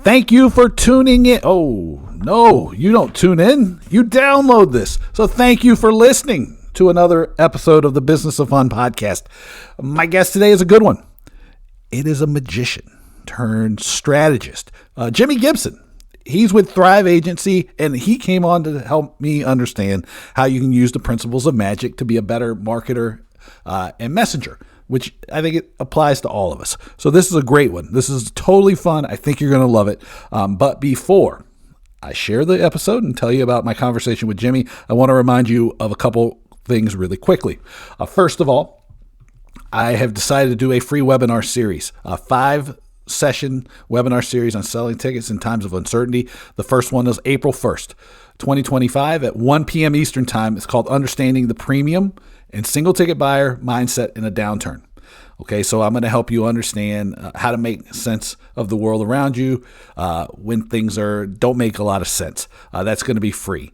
Thank you for tuning in. Oh, no, you don't tune in. You download this. So thank you for listening to another episode of the Business of Fun podcast. My guest today is a good one. It is a magician turned strategist, Jimi Gibson. He's with Thrive Agency, and he came on to help me understand how you can use the principles of magic to be a better marketer and messenger, which I think it applies to all of us. So this is a great one. This is totally fun. I think you're going to love it. But before I share the episode and tell you about my conversation with Jimi, I want to remind you of a couple things really quickly. First of all, I have decided to do a free webinar series, a 5-session webinar series on selling tickets in times of uncertainty. The first one is April 1st, 2025 at 1 p.m. Eastern Time. It's called Understanding the Premium and Single Ticket Buyer Mindset in a Downturn. Okay, so I'm going to help you understand how to make sense of the world around you when things don't make a lot of sense. That's going to be free.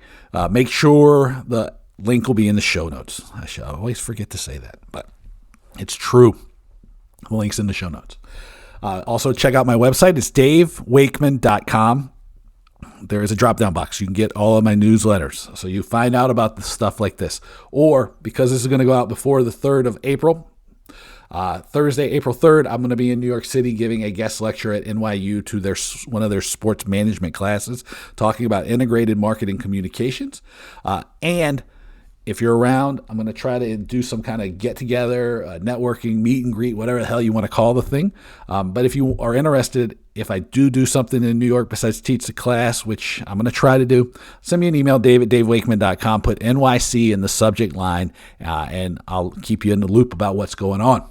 Make sure the link will be in the show notes. I should always forget to say that, but it's true. The link's in the show notes. Also, check out my website. It's davewakeman.com. There is a drop-down box. You can get all of my newsletters. So you find out about the stuff like this. Or, because this is going to go out before the 3rd of April, Thursday, April 3rd, I'm going to be in New York City giving a guest lecture at NYU to one of their sports management classes, talking about integrated marketing communications. And if you're around, I'm going to try to do some kind of get-together, networking, meet and greet, whatever the hell you want to call the thing. But if you are interested, if I do something in New York besides teach the class, which I'm going to try to do, send me an email, dave@davewakeman.com, put NYC in the subject line, and I'll keep you in the loop about what's going on.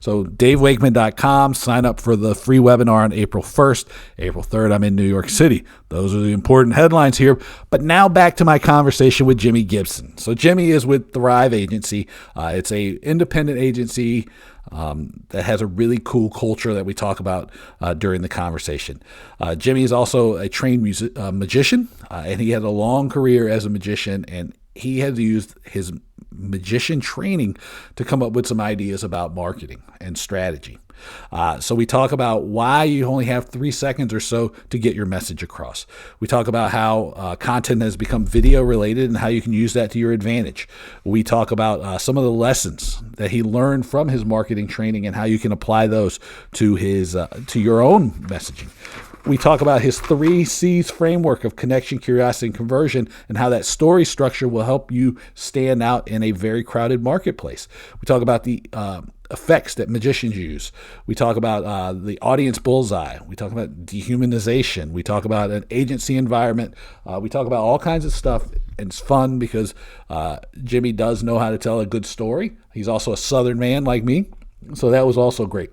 So davewakeman.com, sign up for the free webinar on April 1st. April 3rd, I'm in New York City. Those are the important headlines here. But now back to my conversation with Jimi Gibson. So Jimi is with Thrive Agency. It's a independent agency that has a really cool culture that we talk about during the conversation. Jimi is also a trained magician, and he had a long career as a magician, and he had to use his magician training to come up with some ideas about marketing and strategy. So we talk about why you only have 3 seconds or so to get your message across. We talk about how content has become video related and how you can use that to your advantage. We talk about some of the lessons that he learned from his marketing training and how you can apply those to your own messaging. We talk about his 3 C's framework of connection, curiosity, and conversion, and how that story structure will help you stand out in a very crowded marketplace. We talk about the effects that magicians use. We talk about the audience bullseye. We talk about dehumanization. We talk about an agency environment. We talk about all kinds of stuff, and it's fun because Jimi does know how to tell a good story. He's also a Southern man like me, so that was also great.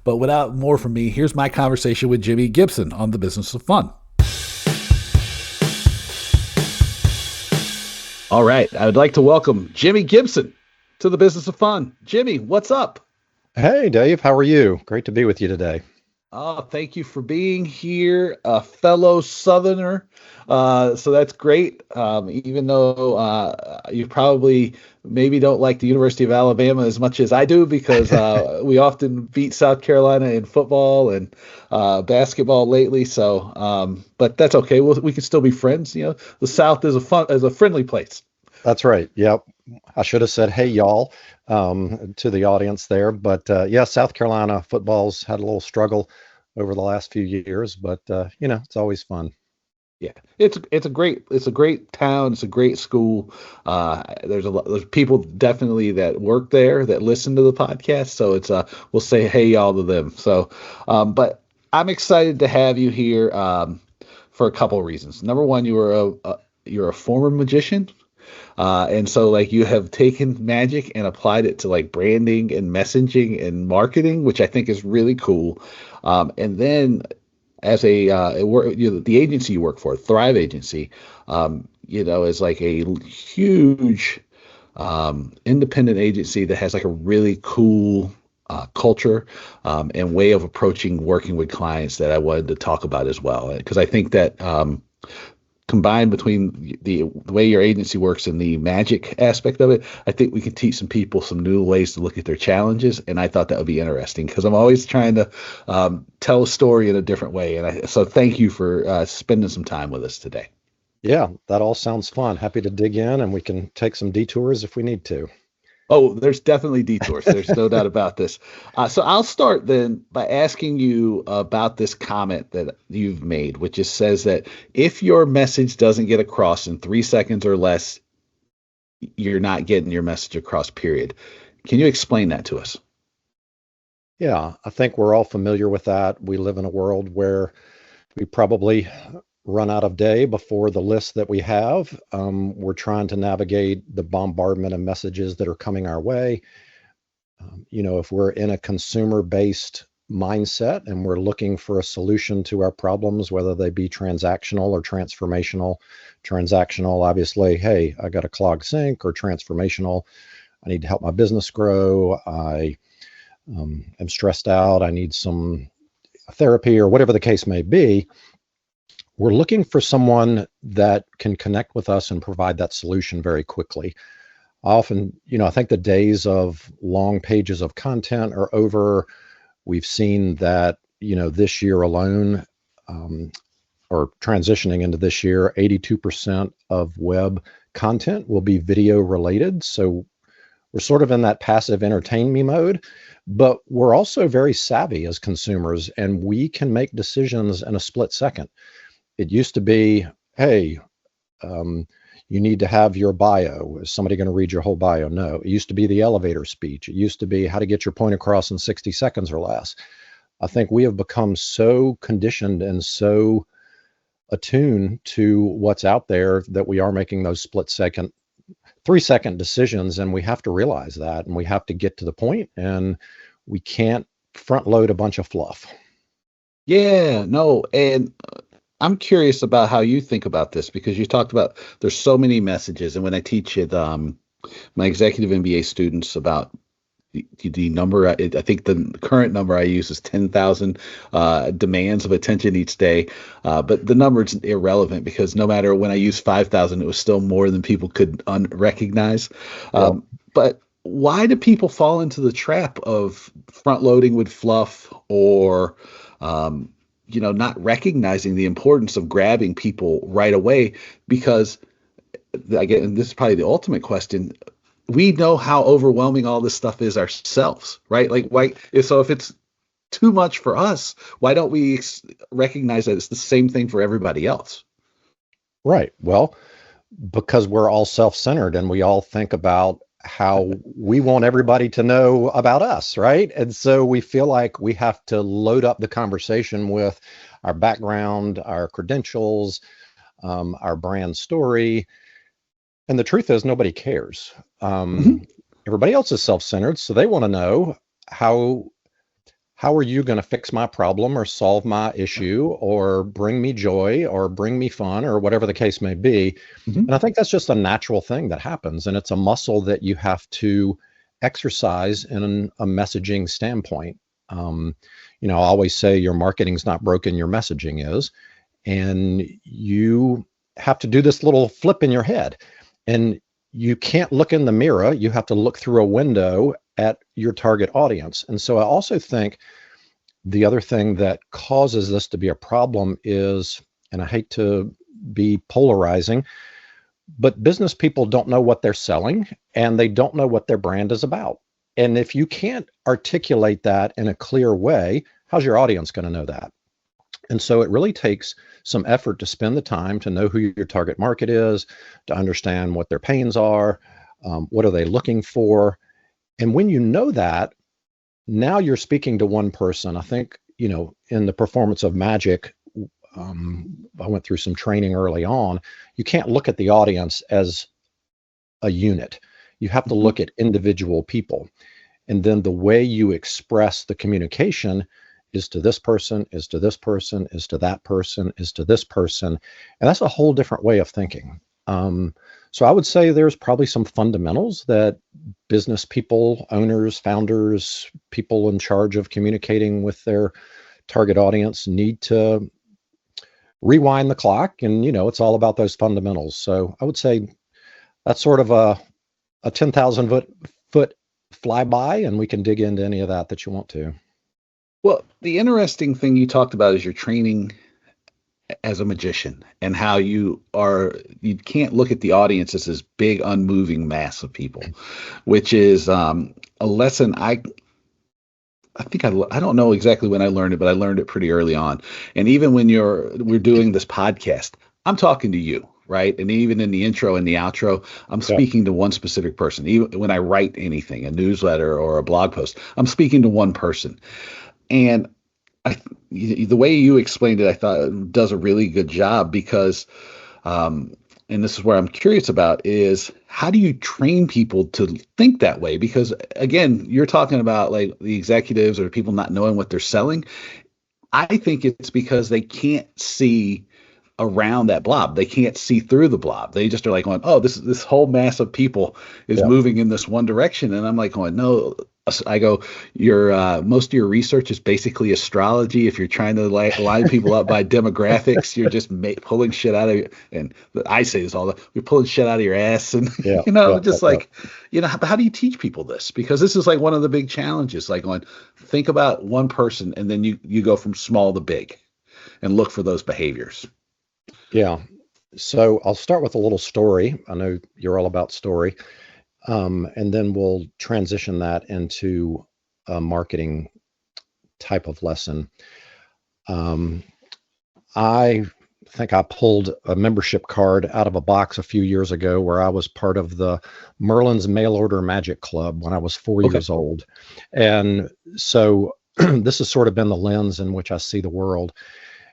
But without more from me, here's my conversation with Jimi Gibson on the Business of Fun. All right, I would like to welcome Jimi Gibson to the Business of Fun. Jimi, what's up? Hey, Dave. How are you? Great to be with you today. Oh, thank you for being here, a fellow Southerner. So that's great. Even though you probably maybe don't like the University of Alabama as much as I do, because we often beat South Carolina in football and basketball lately. So, but that's okay. We can still be friends. You know, the South is a friendly place. That's right. Yep. I should have said, hey, y'all, to the audience there. But yeah, South Carolina football's had a little struggle over the last few years, but it's always fun. Yeah, it's a great town. It's a great school. There's people definitely that work there that listen to the podcast. So it's we'll say hey y'all to them. So, but I'm excited to have you here for a couple of reasons. Number one, you're a former magician. And so like you have taken magic and applied it to like branding and messaging and marketing, which I think is really cool. And then as the agency you work for, Thrive Agency, is like a huge independent agency that has like a really cool culture and way of approaching working with clients that I wanted to talk about as well. Because I think that combined between the way your agency works and the magic aspect of it, I think we can teach some people some new ways to look at their challenges. And I thought that would be interesting because I'm always trying to tell a story in a different way. And so thank you for spending some time with us today. Yeah, that all sounds fun. Happy to dig in, and we can take some detours if we need to. Oh, there's definitely detours. There's no doubt about this. So I'll start then by asking you about this comment that you've made, which just says that if your message doesn't get across in 3 seconds or less, you're not getting your message across, period. Can you explain that to us? Yeah, I think we're all familiar with that. We live in a world where we probably run out of day before the list that we have. We're trying to navigate the bombardment of messages that are coming our way. If we're in a consumer-based mindset and we're looking for a solution to our problems, whether they be transactional or transformational. Transactional, obviously, hey, I got a clogged sink, or transformational, I need to help my business grow. I am stressed out. I need some therapy, or whatever the case may be. We're looking for someone that can connect with us and provide that solution very quickly. Often, I think the days of long pages of content are over. We've seen that, this year alone, or transitioning into this year, 82% of web content will be video related. So we're sort of in that passive entertain me mode, but we're also very savvy as consumers, and we can make decisions in a split second. It used to be, hey, you need to have your bio. Is somebody going to read your whole bio? No. It used to be the elevator speech. It used to be how to get your point across in 60 seconds or less. I think we have become so conditioned and so attuned to what's out there that we are making those split second, 3-second decisions, and we have to realize that, and we have to get to the point, and we can't front load a bunch of fluff. Yeah, no, and I'm curious about how you think about this, because you talked about there's so many messages, and when I teach it, my executive MBA students about the number, I think the current number I use is 10,000 demands of attention each day, but the number is irrelevant because no matter when I use 5,000, it was still more than people could recognize. But why do people fall into the trap of front loading with fluff, or not recognizing the importance of grabbing people right away? Because again, this is probably the ultimate question. We know how overwhelming all this stuff is ourselves, right? Like, why? So if it's too much for us, why don't we recognize that it's the same thing for everybody else? Right. Well, because we're all self-centered and we all think about how we want everybody to know about us, right? And so we feel like we have to load up the conversation with our background, our credentials, our brand story. And the truth is, nobody cares. Everybody else is self-centered, so they want to know how are you going to fix my problem or solve my issue or bring me joy or bring me fun or whatever the case may be. And I think that's just a natural thing that happens, and it's a muscle that you have to exercise in a messaging standpoint. I always say your marketing's not broken, your messaging is, and you have to do this little flip in your head. And you can't look in the mirror. You have to look through a window at your target audience. And so I also think the other thing that causes this to be a problem is, and I hate to be polarizing, but business people don't know what they're selling and they don't know what their brand is about. And if you can't articulate that in a clear way, how's your audience going to know that? And so it really takes some effort to spend the time to know who your target market is, to understand what their pains are, what are they looking for. And when you know that, now you're speaking to one person. I think, in the performance of magic, I went through some training early on. You can't look at the audience as a unit. You have to look at individual people. And then the way you express the communication is to this person, is to this person, is to that person, is to this person. And that's a whole different way of thinking. So I would say there's probably some fundamentals that business people, owners, founders, people in charge of communicating with their target audience need to rewind the clock, and it's all about those fundamentals. So I would say that's sort of a 10,000 foot flyby, and we can dig into any of that you want to. Well, the interesting thing you talked about is your training as a magician and how you can't look at the audience as this big unmoving mass of people, which is a lesson I think I don't know exactly when I learned it, but I learned it pretty early on. And even when we're doing this podcast, I'm talking to you, right? And even in the intro and the outro, I'm speaking to one specific person. Even when I write anything, a newsletter or a blog post, I'm speaking to one person. And the way you explained it, I thought does a really good job because, and this is where I'm curious about, is how do you train people to think that way? Because again, you're talking about like the executives or people not knowing what they're selling. I think it's because they can't see around that blob. They can't see through the blob. They just are like going, oh, this whole mass of people is moving in this one direction. And I'm like going, no. I go, most of your research is basically astrology. If you're trying to line people up by demographics, you're just pulling shit out of, and I say this all the, you're pulling shit out of your ass, and how do you teach people this? Because this is like one of the big challenges. Like going, think about one person, and then you go from small to big, and look for those behaviors. Yeah. So I'll start with a little story. I know you're all about story. And then we'll transition that into a marketing type of lesson. I think I pulled a membership card out of a box a few years ago where I was part of the Merlin's Mail Order Magic Club when I was 4 years old. And so this has sort of been the lens in which I see the world.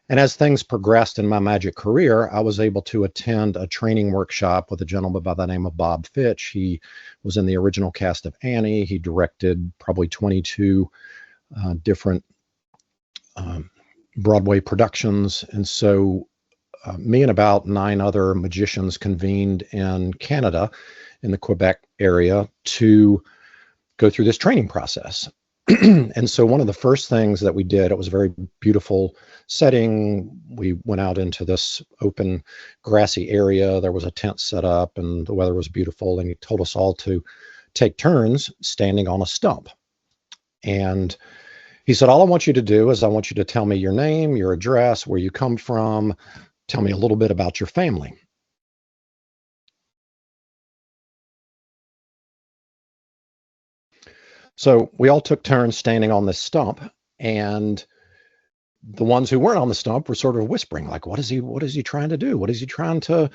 And as things progressed in my magic career, I was able to attend a training workshop with a gentleman by the name of Bob Fitch. He was in the original cast of Annie. He directed probably 22 different Broadway productions. And so me and about 9 other magicians convened in Canada, in the Quebec area, to go through this training process. And so one of the first things that we did, it was a very beautiful setting. We went out into this open grassy area. There was a tent set up and the weather was beautiful. And he told us all to take turns standing on a stump. And he said, all I want you to do is I want you to tell me your name, your address, where you come from. Tell me a little bit about your family. So we all took turns standing on this stump, and the ones who weren't on the stump were sort of whispering, like, what is he trying to do? What is he trying to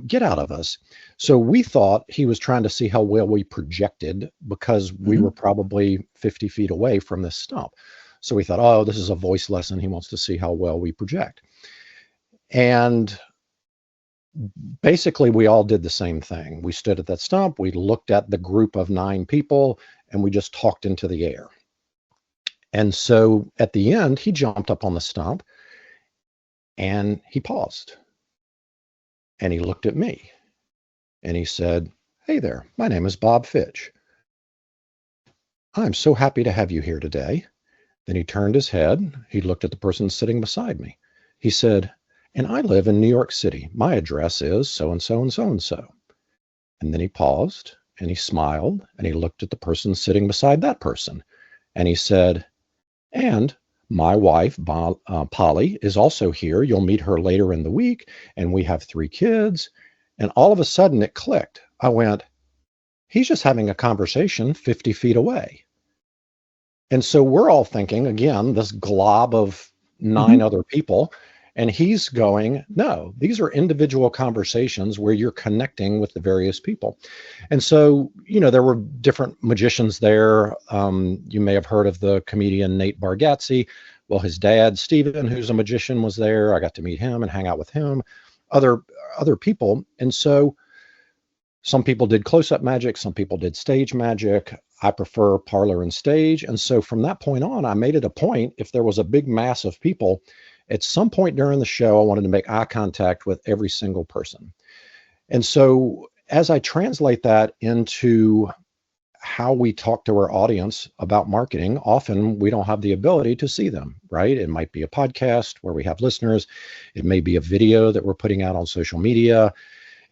get out of us? So we thought he was trying to see how well we projected, because we were probably 50 feet away from this stump. So we thought, oh, this is a voice lesson. He wants to see how well we project. And basically, we all did the same thing. We stood at that stump. We looked at the group of 9 people, and we just talked into the air. And so at the end, he jumped up on the stump, and he paused. And he looked at me, and he said, hey there, my name is Bob Fitch. I'm so happy to have you here today. Then he turned his head. He looked at the person sitting beside me. He said, and I live in New York City. My address is so-and-so and so-and-so. And then he paused, and he smiled, and he looked at the person sitting beside that person. And he said, and my wife, Polly, is also here. You'll meet her later in the week. And we have 3 kids. And all of a sudden it clicked. I went, he's just having a conversation 50 feet away. And so we're all thinking, again, this glob of 9 other people. And he's going, no, these are individual conversations where you're connecting with the various people. And so, there were different magicians there. You may have heard of the comedian Nate Bargatze. Well, his dad, Steven, who's a magician, was there. I got to meet him and hang out with him, other people. And so some people did close-up magic. Some people did stage magic. I prefer parlor and stage. And so from that point on, I made it a point, if there was a big mass of people, at some point during the show, I wanted to make eye contact with every single person. And so as I translate that into how we talk to our audience about marketing, often we don't have the ability to see them, right? It might be a podcast where we have listeners. It may be a video that we're putting out on social media.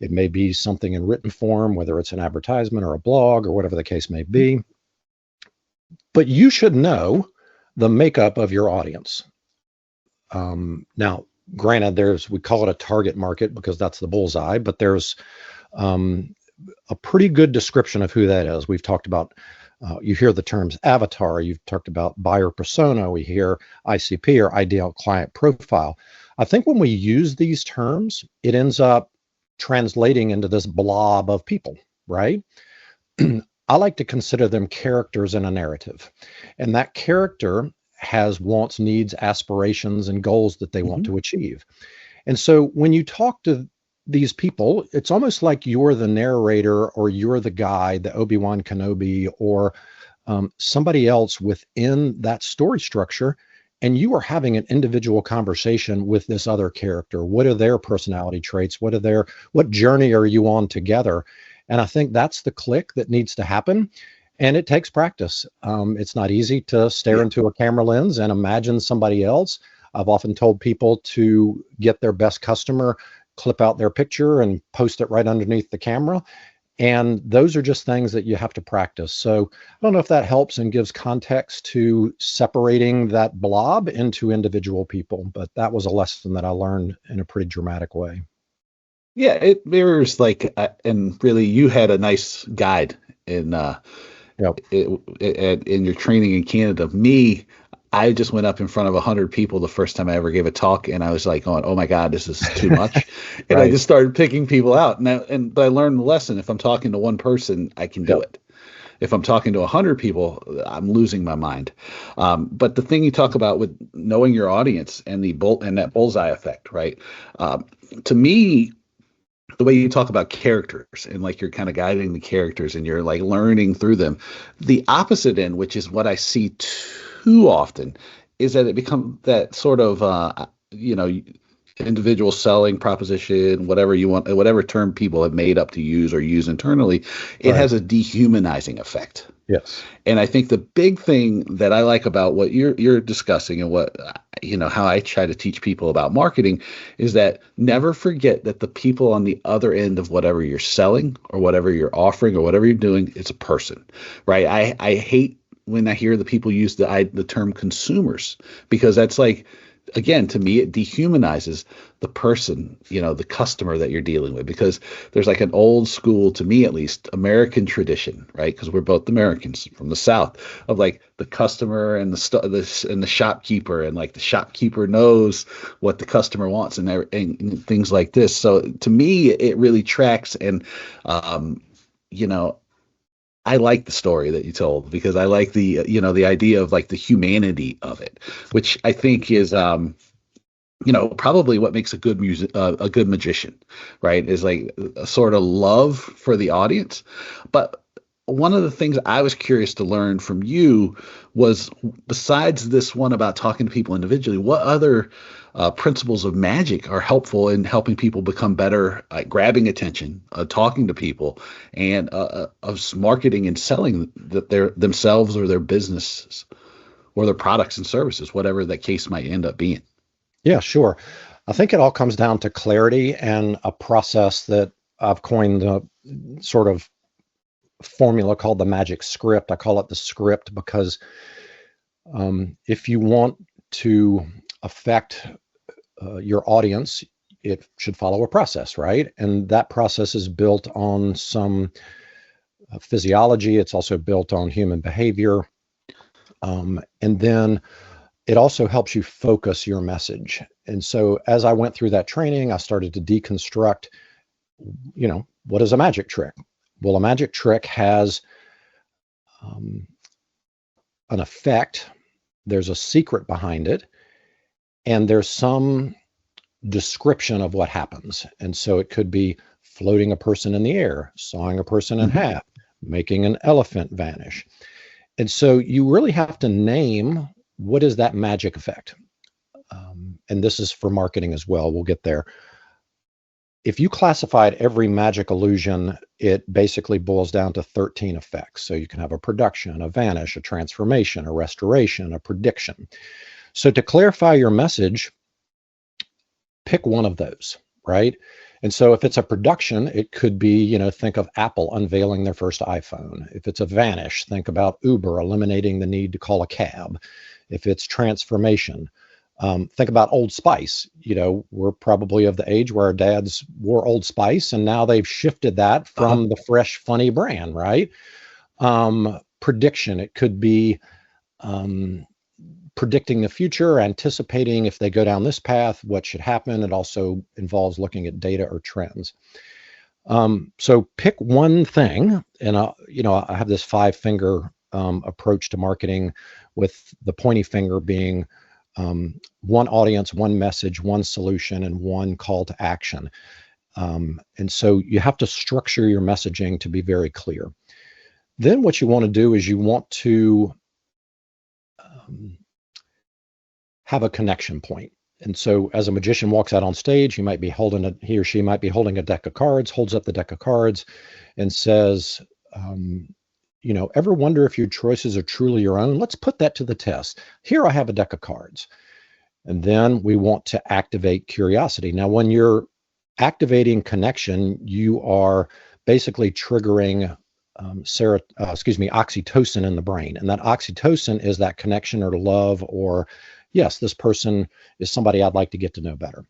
It may be something in written form, whether it's an advertisement or a blog or whatever the case may be. But you should know the makeup of your audience. Now, granted, we call it a target market because that's the bullseye, but there's a pretty good description of who that is. We've talked about, you hear the terms avatar, you've talked about buyer persona, we hear ICP or ideal client profile. I think when we use these terms, it ends up translating into this blob of people, right? I like to consider them characters in a narrative. And that character has wants, needs, aspirations, and goals that they want to achieve. And so when you talk to these people, it's almost like you're the narrator or you're the guide, the Obi-Wan Kenobi, or somebody else within that story structure. And you are having an individual conversation with this other character. What are their personality traits? What journey are you on together? And I think that's the click that needs to happen. And it takes practice. It's not easy to stare into a camera lens and imagine somebody else. I've often told people to get their best customer, clip out their picture and post it right underneath the camera. And those are just things that you have to practice. So I don't know if that helps and gives context to separating that blob into individual people, but that was a lesson that I learned in a pretty dramatic way. Yeah, it mirrors and really you had a nice guide in in your training in Canada. Me, I just went up in front of 100 people the first time I ever gave a talk, and I was like, "Oh my God, this is too much," and I just started picking people out. But I learned the lesson: if I'm talking to one person, I can do it. If I'm talking to 100 people, I'm losing my mind. But the thing you talk about with knowing your audience and that bullseye effect, right? To me, the way you talk about characters and like you're kind of guiding the characters and you're like learning through them, the opposite end, which is what I see too often, is that it becomes that sort of individual selling proposition, whatever you want, whatever term people have made up to use or use internally, it has a dehumanizing effect. Yes. And I think the big thing that I like about what you're discussing and what, how I try to teach people about marketing is that never forget that the people on the other end of whatever you're selling or whatever you're offering or whatever you're doing, it's a person, right? I hate when I hear the people use the term consumers, because that's like, again, to me, it dehumanizes the person, the customer that you're dealing with, because there's like an old school, to me at least, American tradition, right? Because we're both Americans from the South, of like the customer and the shopkeeper, and like the shopkeeper knows what the customer wants and things like this. So to me, it really tracks, and I like the story that you told, because I like the idea of like the humanity of it, which I think is probably what makes a good magician, right? Is like a sort of love for the audience. But one of the things I was curious to learn from you was, besides this one about talking to people individually, what other principles of magic are helpful in helping people become better at grabbing attention, talking to people, and of marketing and selling themselves or their businesses or their products and services, whatever that case might end up being? Yeah, sure. I think it all comes down to clarity and a process that I've coined the sort of formula called the magic script. I call it the script because if you want to affect your audience, it should follow a process, right? And that process is built on some physiology. It's also built on human behavior. And then it also helps you focus your message. And so as I went through that training, I started to deconstruct, what is a magic trick? Well, a magic trick has an effect. There's a secret behind it, and there's some description of what happens. And so it could be floating a person in the air, sawing a person in half, making an elephant vanish. And so you really have to name, what is that magic effect? And this is for marketing as well. We'll get there. if you classified every magic illusion, it basically boils down to 13 effects. So you can have a production, a vanish, a transformation, a restoration, a prediction. So to clarify your message, pick one of those, right? And so if it's a production, it could be, think of Apple unveiling their first iPhone. If it's a vanish, think about Uber eliminating the need to call a cab. If it's transformation, think about Old Spice. We're probably of the age where our dads wore Old Spice, and now they've shifted that from the fresh, funny brand, right? Prediction, it could be predicting the future, anticipating if they go down this path, what should happen. It also involves looking at data or trends. So pick one thing, and I have this 5-finger approach to marketing, with the pointy finger being one audience, one message, one solution, and one call to action. And so you have to structure your messaging to be very clear. Then what you want to do is you want to have a connection point. And so as a magician walks out on stage, he or she might be holding a deck of cards, holds up the deck of cards and says, ever wonder if your choices are truly your own? Let's put that to the test. Here I have a deck of cards. And then we want to activate curiosity. Now, when you're activating connection, you are basically triggering oxytocin in the brain. And that oxytocin is that connection or love, or yes, this person is somebody I'd like to get to know better.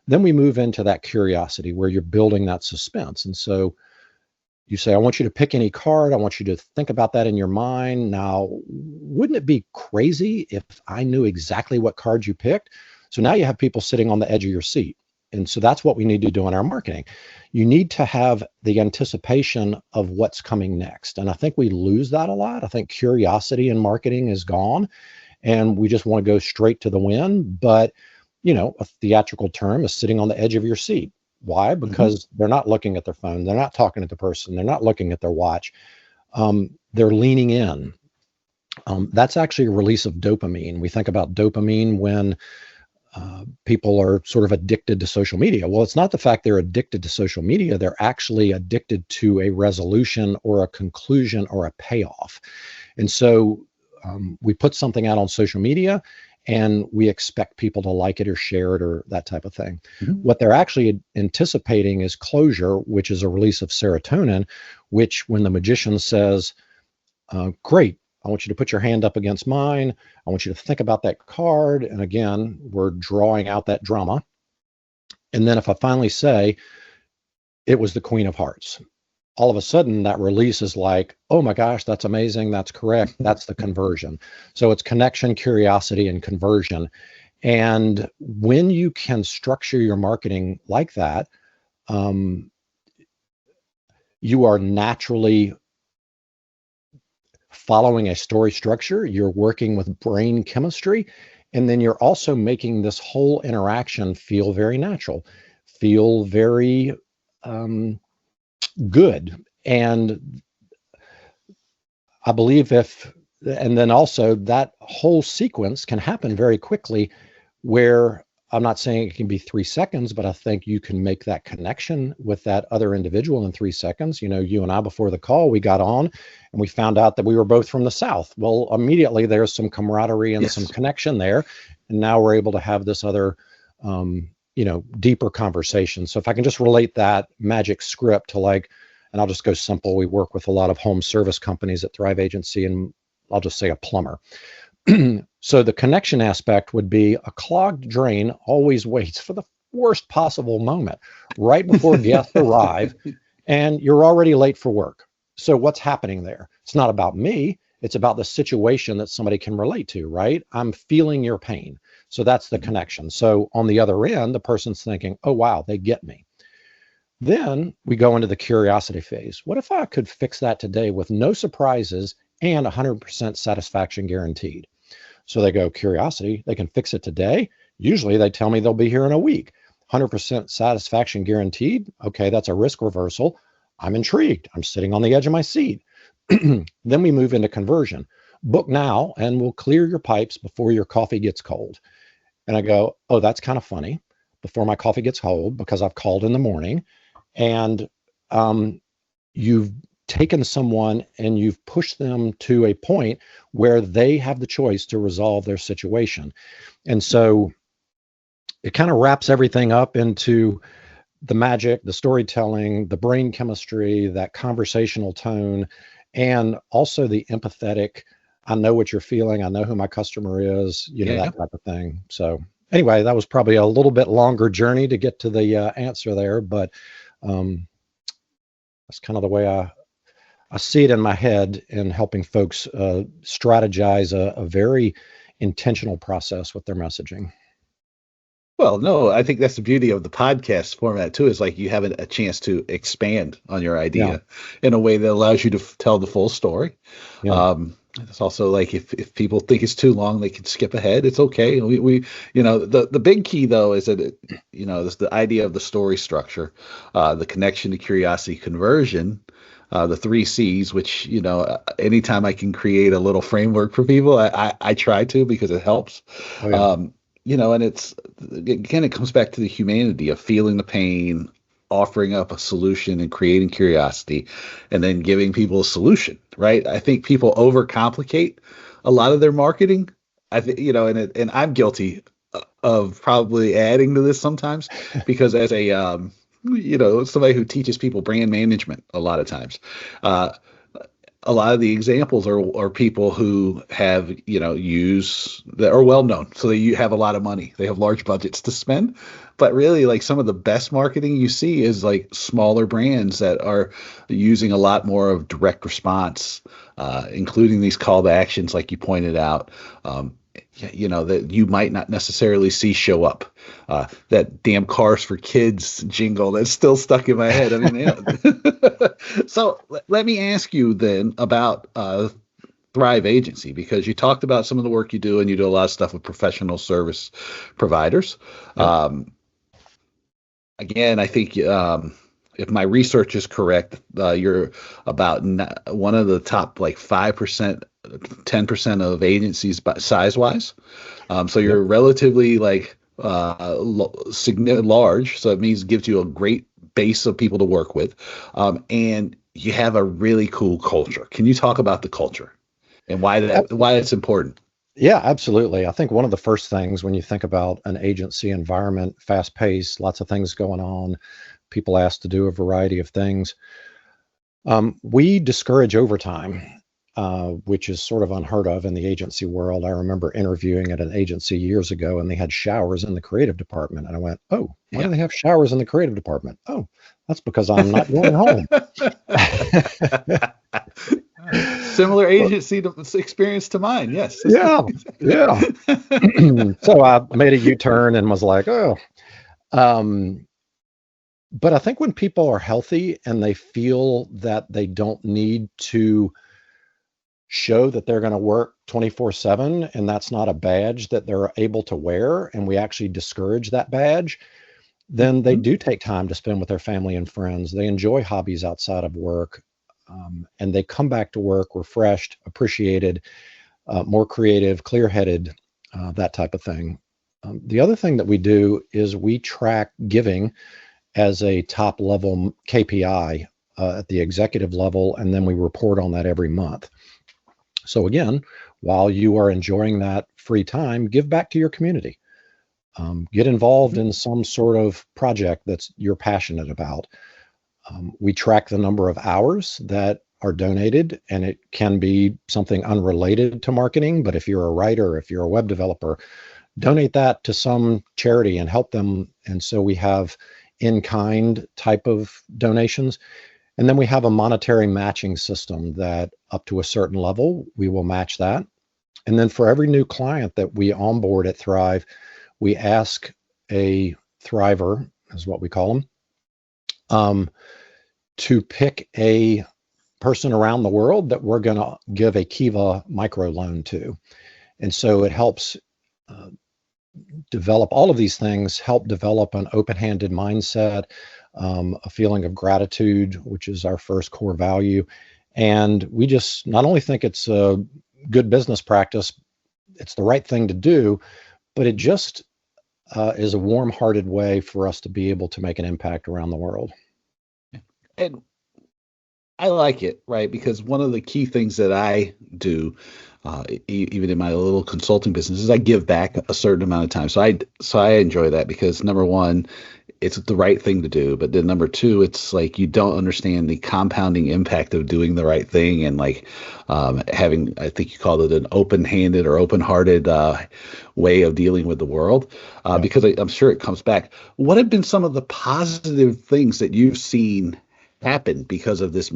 Then we move into that curiosity where you're building that suspense. And so you say, I want you to pick any card. I want you to think about that in your mind. Now, wouldn't it be crazy if I knew exactly what card you picked? So now you have people sitting on the edge of your seat. And so that's what we need to do in our marketing. You need to have the anticipation of what's coming next. And I think we lose that a lot. I think curiosity in marketing is gone, and we just want to go straight to the win. But, a theatrical term is sitting on the edge of your seat. Why? Because they're not looking at their phone. They're not talking to the person. They're not looking at their watch. They're leaning in. That's actually a release of dopamine. We think about dopamine when people are sort of addicted to social media. Well, it's not the fact they're addicted to social media. They're actually addicted to a resolution or a conclusion or a payoff. And so we put something out on social media and we expect people to like it or share it or that type of thing. What they're actually anticipating is closure, which is a release of serotonin, which when the magician says, great, I want you to put your hand up against mine. I want you to think about that card. And again, we're drawing out that drama. And then if I finally say, it was the Queen of Hearts, all of a sudden that release is like, oh my gosh, that's amazing. That's correct. That's the conversion. So it's connection, curiosity, and conversion. And when you can structure your marketing like that, you are naturally following a story structure. You're working with brain chemistry. And then you're also making this whole interaction feel very natural, feel very good. And I believe and then also that whole sequence can happen very quickly, where I'm not saying it can be 3 seconds, but I think you can make that connection with that other individual in 3 seconds. You and I, before the call, we got on and we found out that we were both from the South. Well, immediately there's some camaraderie and some connection there. And now we're able to have this other, deeper conversation. So if I can just relate that magic script to and I'll just go simple. We work with a lot of home service companies at Thrive Agency, and I'll just say a plumber. So the connection aspect would be a clogged drain always waits for the worst possible moment, right before guests arrive, and you're already late for work. So what's happening there? It's not about me. It's about the situation that somebody can relate to, right? I'm feeling your pain. So that's the connection. So on the other end, the person's thinking, oh, wow, they get me. Then we go into the curiosity phase. What if I could fix that today with no surprises and 100% satisfaction guaranteed? So they go, curiosity, they can fix it today. Usually they tell me they'll be here in a week. 100% satisfaction guaranteed. Okay, that's a risk reversal. I'm intrigued. I'm sitting on the edge of my seat. Then we move into conversion. Book now and we'll clear your pipes before your coffee gets cold. And I go, oh, that's kind of funny. before my coffee gets cold because I've called in the morning, and you've taken someone and you've pushed them to a point where they have the choice to resolve their situation. And so it kind of wraps everything up into the magic, the storytelling, the brain chemistry, that conversational tone, and also the empathetic, I know what you're feeling, I know who my customer is, that type of thing. So anyway, that was probably a little bit longer journey to get to the answer there, but that's kind of the way I see it in my head in helping folks strategize a very intentional process with their messaging. Well, no, I think that's the beauty of the podcast format too, is like you have a chance to expand on your idea in a way that allows you to tell the full story. Yeah. It's also like if people think it's too long, they can skip ahead. It's okay. We the big key though is that there's the idea of the story structure, the connection to curiosity, conversion, the 3 C's, which anytime I can create a little framework for people, I try to, because it helps. Oh, yeah. And it comes back to the humanity of feeling the pain, offering up a solution and creating curiosity, and then giving people a solution, right? I think people overcomplicate a lot of their marketing. I think, and I'm guilty of probably adding to this sometimes, because as a, somebody who teaches people brand management a lot of times, a lot of the examples are people who have, that are well known. So they have a lot of money. They have large budgets to spend. But really, like, some of the best marketing you see is like smaller brands that are using a lot more of direct response, including these call to actions, like you pointed out. That you might not necessarily see show up. That damn Cars for Kids jingle that's still stuck in my head. I mean, So let me ask you then about Thrive Agency, because you talked about some of the work you do, and you do a lot of stuff with professional service providers. Yeah. Again, I think if my research is correct, you're about one of the top like 5%, 10% of agencies size-wise. So you're relatively like large. So it means it gives you a great base of people to work with. And you have a really cool culture. Can you talk about the culture and why it's important? Yeah, absolutely. I think one of the first things when you think about an agency environment, fast paced, lots of things going on, people asked to do a variety of things. We discourage overtime, which is sort of unheard of in the agency world. I remember interviewing at an agency years ago, and they had showers in the creative department. And I went, oh, why do they have showers in the creative department? Oh, that's because I'm not going home. Similar agency experience to mine. Yes. Yeah. So I made a U-turn and was like, oh. But I think when people are healthy and they feel that they don't need to show that they're going to work 24/7, and that's not a badge that they're able to wear, and we actually discourage that badge, then they do take time to spend with their family and friends. They enjoy hobbies outside of work, and they come back to work refreshed, appreciated, more creative, clear-headed, that type of thing. The other thing that we do is we track giving as a top level KPI at the executive level, and then we report on that every month. So again, while you are enjoying that free time, give back to your community. Get involved in some sort of project that's you're passionate about. We track the number of hours that are donated, and it can be something unrelated to marketing, but if you're a writer, if you're a web developer, donate that to some charity and help them. And so we have in-kind type of donations. And then we have a monetary matching system that up to a certain level, we will match that. And then for every new client that we onboard at Thrive, we ask a Thriver, is what we call them, to pick a person around the world that we're going to give a Kiva microloan to. And so it helps develop all of these things, help develop an open-handed mindset, a feeling of gratitude, which is our first core value. And we just not only think it's a good business practice, it's the right thing to do, but it just is a warm-hearted way for us to be able to make an impact around the world. And I like it, right? Because one of the key things that I do, even in my little consulting business, is I give back a certain amount of time. So I enjoy that because number one, it's the right thing to do. But then number two, it's like you don't understand the compounding impact of doing the right thing and like having, I think you called it an open-handed or open-hearted way of dealing with the world. Because I'm sure it comes back. What have been some of the positive things that you've seen happen because of this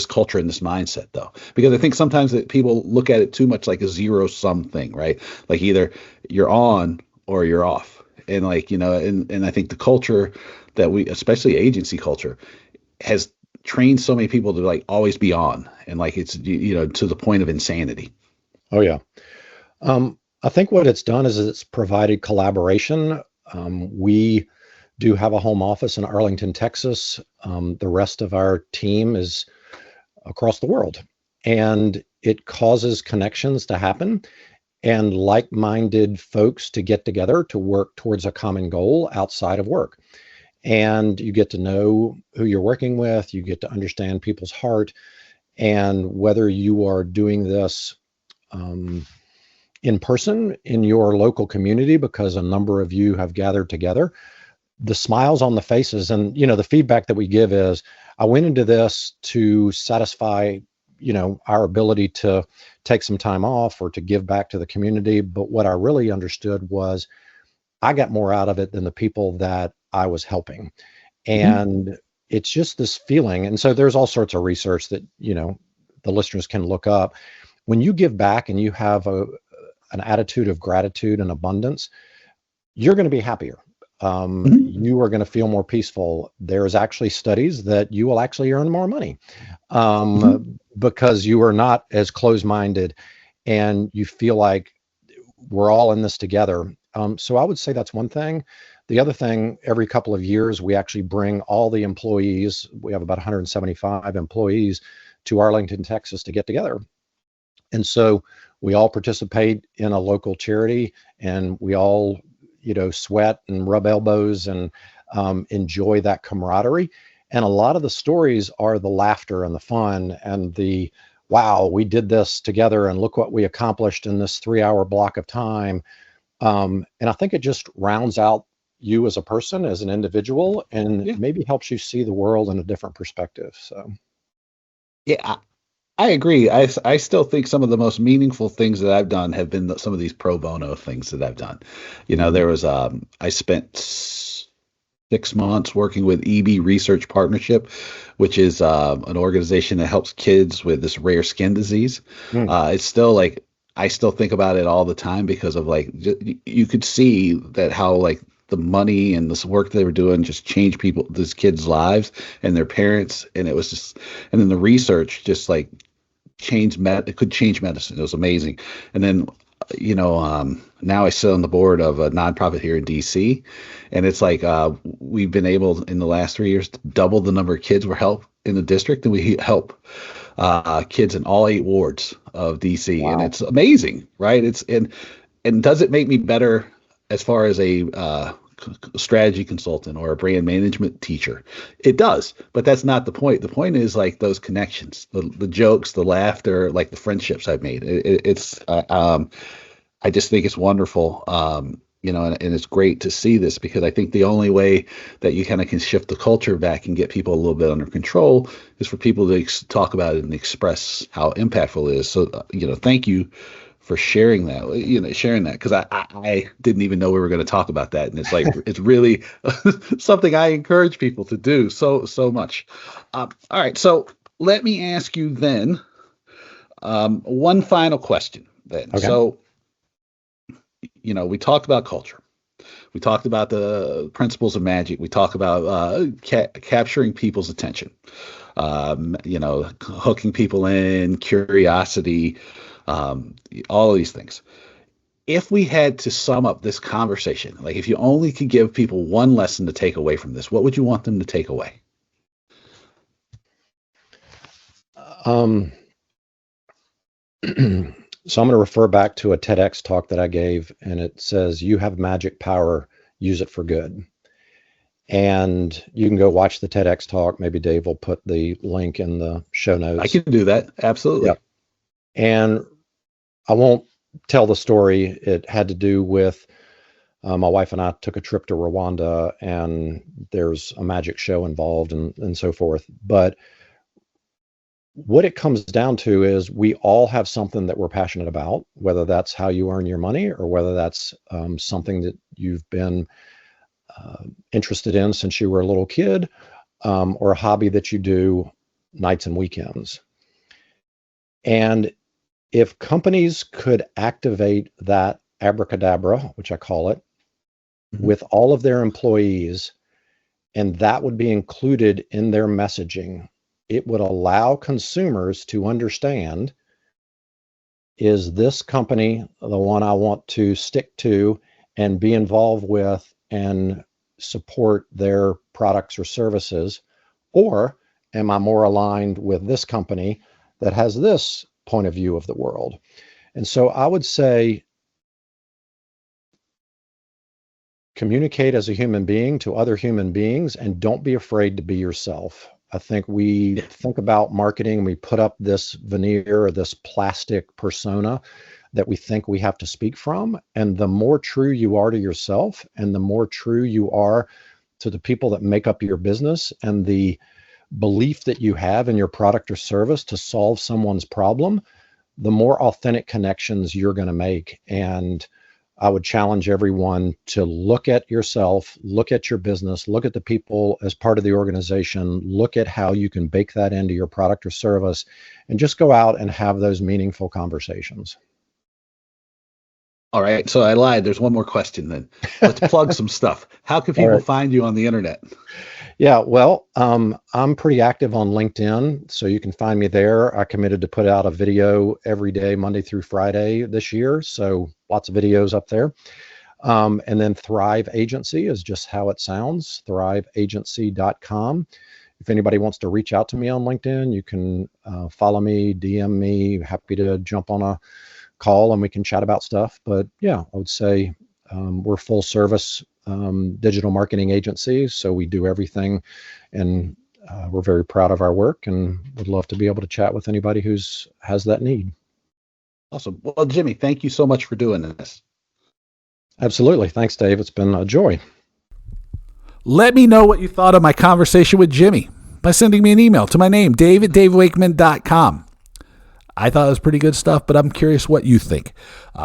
culture and this mindset, though? Because I think sometimes that people look at it too much like a zero-sum thing, right? Like either you're on or you're off. And like, and I think the culture that especially agency culture, has trained so many people to like always be on, and like it's, to the point of insanity. Oh yeah. I think what it's done is it's provided collaboration. We do have a home office in Arlington, Texas. The rest of our team is across the world, and it causes connections to happen and like-minded folks to get together to work towards a common goal outside of work. And you get to know who you're working with, you get to understand people's heart, and whether you are doing this in person in your local community because a number of you have gathered together, the smiles on the faces and, the feedback that we give is, I went into this to satisfy our ability to take some time off or to give back to the community. But what I really understood was I got more out of it than the people that I was helping. And it's just this feeling. And so there's all sorts of research that, the listeners can look up. When you give back and you have an attitude of gratitude and abundance, you're going to be happier. You are going to feel more peaceful. There's actually studies that you will actually earn more money because you are not as closed-minded and you feel like we're all in this together. So I would say that's one thing. The other thing, every couple of years, we actually bring all the employees, we have about 175 employees, to Arlington, Texas to get together. And so we all participate in a local charity and we all sweat and rub elbows and enjoy that camaraderie. And a lot of the stories are the laughter and the fun and the, wow, we did this together and look what we accomplished in this 3-hour block of time. And I think it just rounds out you as a person, as an individual, and maybe helps you see the world in a different perspective. So, yeah, I agree. I still think some of the most meaningful things that I've done have been some of these pro bono things that I've done. There was I spent 6 months working with EB Research Partnership, which is an organization that helps kids with this rare skin disease. It's still like I still think about it all the time because of like you could see that how like the money and this work they were doing just changed these kids' lives and their parents, and it was just, and then the research just like it could change medicine. It was amazing. And then now I sit on the board of a nonprofit here in DC, and it's like we've been able in the last 3 years to double the number of kids we help in the district, and we help kids in all 8 wards of DC. Wow. And it's amazing, right? And does it make me better as far as a strategy consultant or a brand management teacher? It does, but that's not the point. The point is like those connections, the jokes, the laughter, like the friendships I've made. I just think it's wonderful, and it's great to see this, because I think the only way that you kind of can shift the culture back and get people a little bit under control is for people to talk about it and express how impactful it is. So, thank you for sharing that, because I didn't even know we were going to talk about that. And it's like, it's really something I encourage people to do so much. All right. So let me ask you then one final question then. Okay. So, we talked about culture. We talked about the principles of magic. We talked about capturing people's attention, hooking people in, curiosity, all of these things. If we had to sum up this conversation, like if you only could give people one lesson to take away from this, what would you want them to take away? So I'm going to refer back to a TEDx talk that I gave, and it says, you have magic power. use it for good. And you can go watch the TEDx talk. Maybe Dave will put the link in the show notes. I can do that. Absolutely. Yep. And I won't tell the story. It had to do with my wife and I took a trip to Rwanda, and there's a magic show involved and so forth. But what it comes down to is we all have something that we're passionate about, whether that's how you earn your money or whether that's something that you've been interested in since you were a little kid, or a hobby that you do nights and weekends. And if companies could activate that abracadabra, which I call it, with all of their employees, and that would be included in their messaging, it would allow consumers to understand, is this company the one I want to stick to and be involved with and support their products or services? Or am I more aligned with this company that has this point of view of the world? And so I would say, communicate as a human being to other human beings, and don't be afraid to be yourself. I think we think about marketing, we put up this veneer or this plastic persona that we think we have to speak from. And the more true you are to yourself, and the more true you are to the people that make up your business, and the belief that you have in your product or service to solve someone's problem, the more authentic connections you're going to make. And I would challenge everyone to look at yourself, look at your business, look at the people as part of the organization, look at how you can bake that into your product or service, and just go out and have those meaningful conversations. All right. So I lied. There's one more question then. Let's plug some stuff. How can people find you on the internet? Yeah, well, I'm pretty active on LinkedIn, so you can find me there. I committed to put out a video every day, Monday through Friday this year, so lots of videos up there. And then Thrive Agency is just how it sounds, thriveagency.com. If anybody wants to reach out to me on LinkedIn, you can follow me, DM me. Happy to jump on a call and we can chat about stuff. But yeah, I would say we're full service digital marketing agency, so we do everything, and we're very proud of our work and would love to be able to chat with anybody who's has that need. Awesome. Well, Jimmy, thank you so much for doing this. Absolutely. Thanks, Dave. It's been a joy. Let me know what you thought of my conversation with Jimmy by sending me an email to my name, dave@davewakeman.com. I thought it was pretty good stuff, but I'm curious what you think.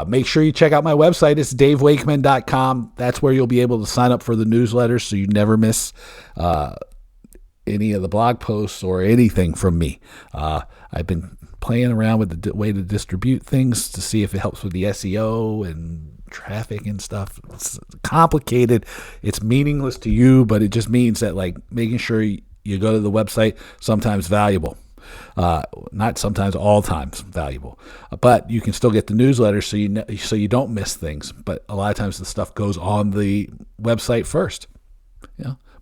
Make sure you check out my website. It's davewakeman.com. That's where you'll be able to sign up for the newsletter so you never miss any of the blog posts or anything from me. I've been playing around with the way to distribute things to see if it helps with the SEO and traffic and stuff. It's complicated. It's meaningless to you, but it just means that, like, making sure you go to the website, sometimes valuable. Not sometimes, all times valuable, but you can still get the newsletter so you don't miss things. But a lot of times the stuff goes on the website first.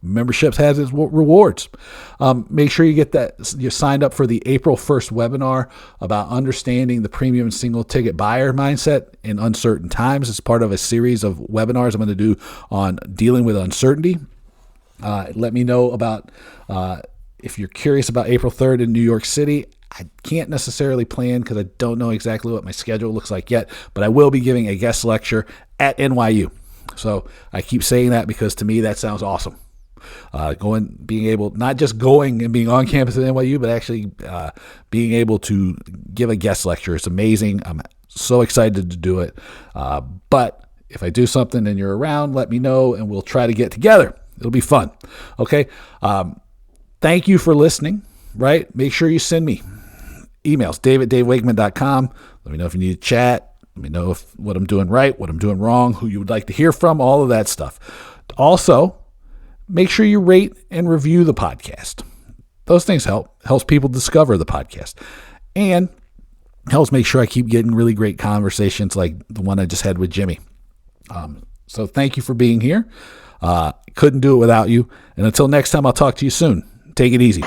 Memberships has its rewards. Make sure you get that. You're signed up for the April 1st webinar about understanding the premium single ticket buyer mindset in uncertain times. It's part of a series of webinars I'm going to do on dealing with uncertainty. Let me know about if you're curious about April 3rd in New York City. I can't necessarily plan because I don't know exactly what my schedule looks like yet, but I will be giving a guest lecture at NYU. So I keep saying that because to me that sounds awesome. Being able, not just going and being on campus at NYU, but actually being able to give a guest lecture. It's amazing. I'm so excited to do it. But if I do something and you're around, let me know and we'll try to get together. It'll be fun. Okay. Thank you for listening, right? Make sure you send me emails, dave@davewakeman.com. Let me know if you need to chat. Let me know what I'm doing right, what I'm doing wrong, who you would like to hear from, all of that stuff. Also, make sure you rate and review the podcast. Those things helps people discover the podcast, and helps make sure I keep getting really great conversations like the one I just had with Jimmy. So thank you for being here. Couldn't do it without you. And until next time, I'll talk to you soon. Take it easy.